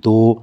2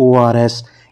ORS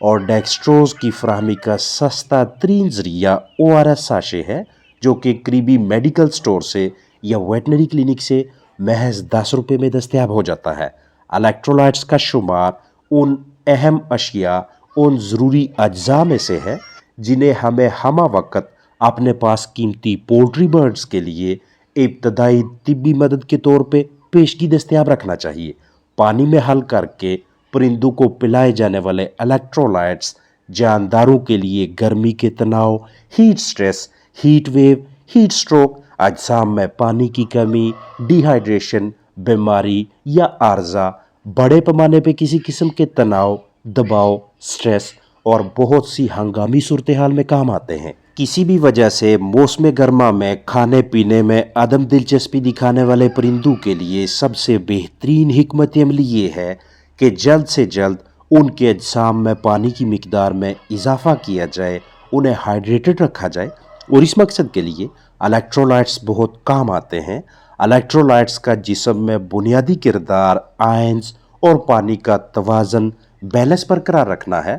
اور ڈیکسٹروز کی فراہمی کا سستا ترین ذریعہ ORS ساشے ہے، جو کہ قریبی میڈیکل سٹور سے یا ویٹنری کلینک سے محض 10 روپے میں دستیاب ہو جاتا ہے۔ الیکٹرولائٹس کا شمار ان اہم اشیاء، ان ضروری اجزاء میں سے ہے جنہیں ہمیں ہمہ وقت اپنے پاس قیمتی پولٹری برڈز کے لیے ابتدائی طبی مدد کے طور پہ پیشگی دستیاب رکھنا چاہیے۔ پانی میں حل کر کے پرندوں کو پلائے جانے والے الیکٹرولائٹس جانداروں کے لیے گرمی کے تناؤ، heat stress, heat wave, heat stroke, اجسام میں پانی کی کمی، ڈی ہائیڈریشن، بیماری یا عارضہ، بڑے پیمانے پہ کسی قسم کے تناؤ، دباؤ، سٹریس اور بہت سی ہنگامی صورتحال میں کام آتے ہیں۔ کسی بھی وجہ سے موسم گرما میں کھانے پینے میں عدم دلچسپی دکھانے والے پرندوں کے لیے سب سے بہترین حکمت عملی یہ ہے کہ جلد سے جلد ان کے اجسام میں پانی کی مقدار میں اضافہ کیا جائے، انہیں ہائیڈریٹڈ رکھا جائے، اور اس مقصد کے لیے الیکٹرولائٹس بہت کام آتے ہیں۔ الیکٹرولائٹس کا جسم میں بنیادی کردار آئنز اور پانی کا توازن، بیلنس برقرار رکھنا ہے۔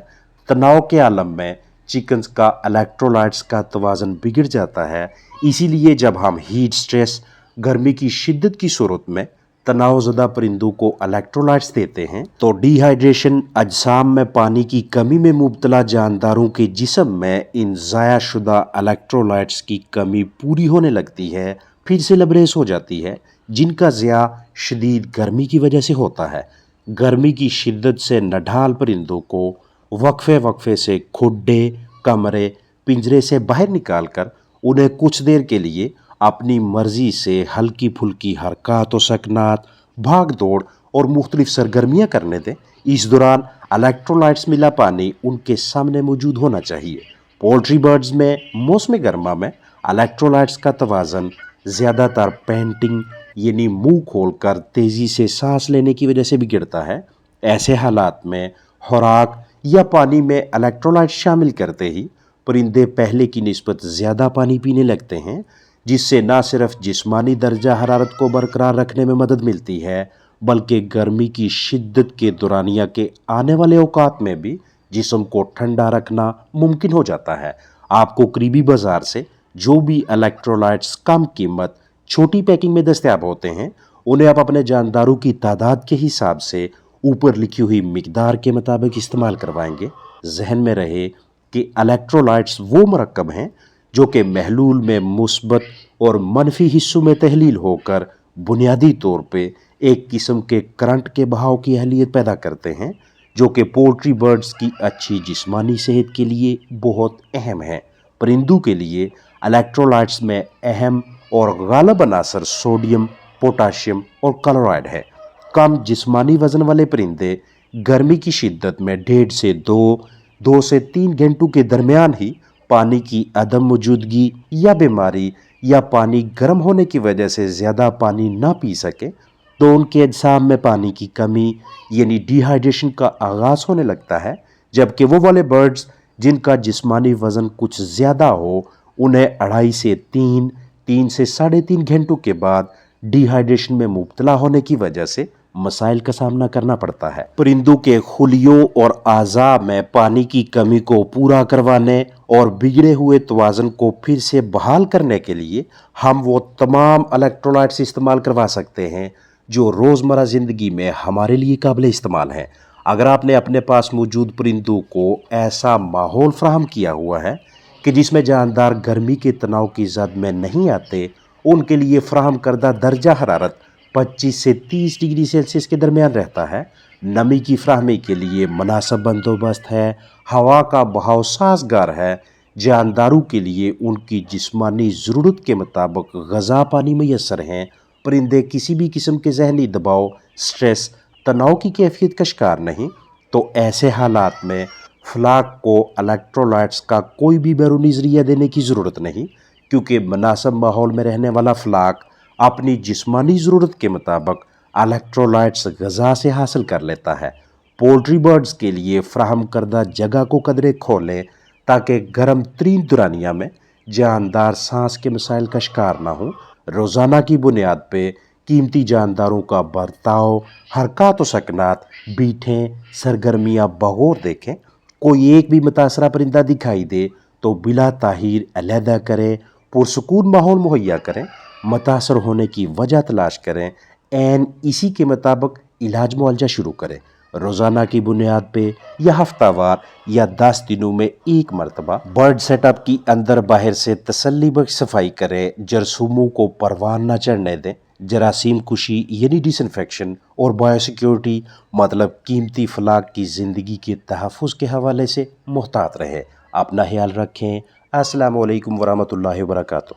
تناؤ کے عالم میں چکنز کا الیکٹرولائٹس کا توازن بگڑ جاتا ہے، اسی لیے جب ہم ہیٹ سٹریس، گرمی کی شدت کی صورت میں تناؤ زدہ پرندوں کو الیکٹرولائٹس دیتے ہیں تو ڈی ہائیڈریشن، اجسام میں پانی کی کمی میں مبتلا جانداروں کے جسم میں ان ضائع شدہ الیکٹرولائٹس کی کمی پوری ہونے لگتی ہے، پھر سے لبریز ہو جاتی ہے، جن کا ضیاع شدید گرمی کی وجہ سے ہوتا ہے۔ گرمی کی شدت سے نڈھال پرندوں کو وقفے سے کھڈے، کمرے، پنجرے سے باہر نکال کر انہیں کچھ دیر کے لیے اپنی مرضی سے ہلکی پھلکی حرکات و سکنات، بھاگ دوڑ اور مختلف سرگرمیاں کرنے دیں۔ اس دوران الیکٹرولائٹس ملا پانی ان کے سامنے موجود ہونا چاہیے۔ پولٹری برڈز میں موسم گرما میں الیکٹرولائٹس کا توازن زیادہ تر پینٹنگ، یعنی منہ کھول کر تیزی سے سانس لینے کی وجہ سے بگڑتا ہے۔ ایسے حالات میں خوراک یا پانی میں الیکٹرولائٹ شامل کرتے ہی پرندے پہلے کی نسبت زیادہ پانی پینے لگتے ہیں، جس سے نہ صرف جسمانی درجہ حرارت کو برقرار رکھنے میں مدد ملتی ہے، بلکہ گرمی کی شدت کے دورانیہ کے آنے والے اوقات میں بھی جسم کو ٹھنڈا رکھنا ممکن ہو جاتا ہے۔ آپ کو قریبی بازار سے جو بھی الیکٹرولائٹس کم قیمت، چھوٹی پیکنگ میں دستیاب ہوتے ہیں، انہیں آپ اپنے جانداروں کی تعداد کے حساب سے اوپر لکھی ہوئی مقدار کے مطابق استعمال کروائیں گے۔ ذہن میں رہے کہ الیکٹرولائٹس وہ مرکب ہیں جو کہ محلول میں مثبت اور منفی حصوں میں تحلیل ہو کر بنیادی طور پہ ایک قسم کے کرنٹ کے بہاؤ کی اہلیت پیدا کرتے ہیں، جو کہ پولٹری برڈز کی اچھی جسمانی صحت کے لیے بہت اہم ہے۔ پرندوں کے لیے الیکٹرولائٹس میں اہم اور غالب عناصر سوڈیم، پوٹاشیم اور کلورائڈ ہے۔ کم جسمانی وزن والے پرندے گرمی کی شدت میں 1.5 سے 2 سے 3 گھنٹوں کے درمیان ہی پانی کی عدم موجودگی یا بیماری یا پانی گرم ہونے کی وجہ سے زیادہ پانی نہ پی سکے تو ان کے اجسام میں پانی کی کمی یعنی ڈی ہائیڈریشن کا آغاز ہونے لگتا ہے، جبکہ وہ والے برڈز جن کا جسمانی وزن کچھ زیادہ ہو انہیں 2.5 سے 3 سے 3.5 گھنٹوں کے بعد ڈی ہائیڈریشن میں مبتلا ہونے کی وجہ سے مسائل کا سامنا کرنا پڑتا ہے۔ پرندوں کے خلیوں اور اعضاء میں پانی کی کمی کو پورا کروانے اور بگڑے ہوئے توازن کو پھر سے بحال کرنے کے لیے ہم وہ تمام الیکٹرولائٹس استعمال کروا سکتے ہیں جو روزمرہ زندگی میں ہمارے لیے قابل استعمال ہیں۔ اگر آپ نے اپنے پاس موجود پرندوں کو ایسا ماحول فراہم کیا ہوا ہے کہ جس میں جاندار گرمی کے تناؤ کی زد میں نہیں آتے، ان کے لیے فراہم کردہ درجہ حرارت 25 سے 30 ڈگری سیلسیس کے درمیان رہتا ہے، نمی کی فراہمی کے لیے مناسب بندوبست ہے، ہوا کا بہاؤ سازگار ہے، جانداروں کے لیے ان کی جسمانی ضرورت کے مطابق غذا پانی میسر ہیں، پرندے کسی بھی قسم کے ذہنی دباؤ، سٹریس، تناؤ کی کیفیت کا شکار نہیں، تو ایسے حالات میں فلاک کو الیکٹرولائٹس کا کوئی بھی بیرونی ذریعہ دینے کی ضرورت نہیں، کیونکہ مناسب ماحول میں رہنے والا فلاک اپنی جسمانی ضرورت کے مطابق الیکٹرولائٹس غذا سے حاصل کر لیتا ہے۔ پولٹری برڈز کے لیے فراہم کردہ جگہ کو قدرے کھولیں تاکہ گرم ترین دورانیہ میں جاندار سانس کے مسائل کا شکار نہ ہوں۔ روزانہ کی بنیاد پہ قیمتی جانداروں کا برتاؤ، حرکات و سکنات، بیٹھیں، سرگرمیاں بغور دیکھیں۔ کوئی ایک بھی متاثرہ پرندہ دکھائی دے تو بلا تاخیر علیحدہ کریں، پرسکون ماحول مہیا کریں، متاثر ہونے کی وجہ تلاش کریں، اسی کے مطابق علاج معالجہ شروع کریں۔ روزانہ کی بنیاد پہ یا ہفتہ وار یا 10 دنوں میں ایک مرتبہ برڈ سیٹ اپ کی اندر باہر سے تسلی بخش صفائی کریں، جراثیموں کو پروان نہ چڑھنے دیں۔ جراثیم کشی یعنی ڈس انفیکشن اور بایو سیکیورٹی مطلب قیمتی فلاک کی زندگی کے تحفظ کے حوالے سے محتاط رہیں۔ اپنا خیال رکھیں۔ السلام علیکم ورحمۃ اللہ وبرکاتہ۔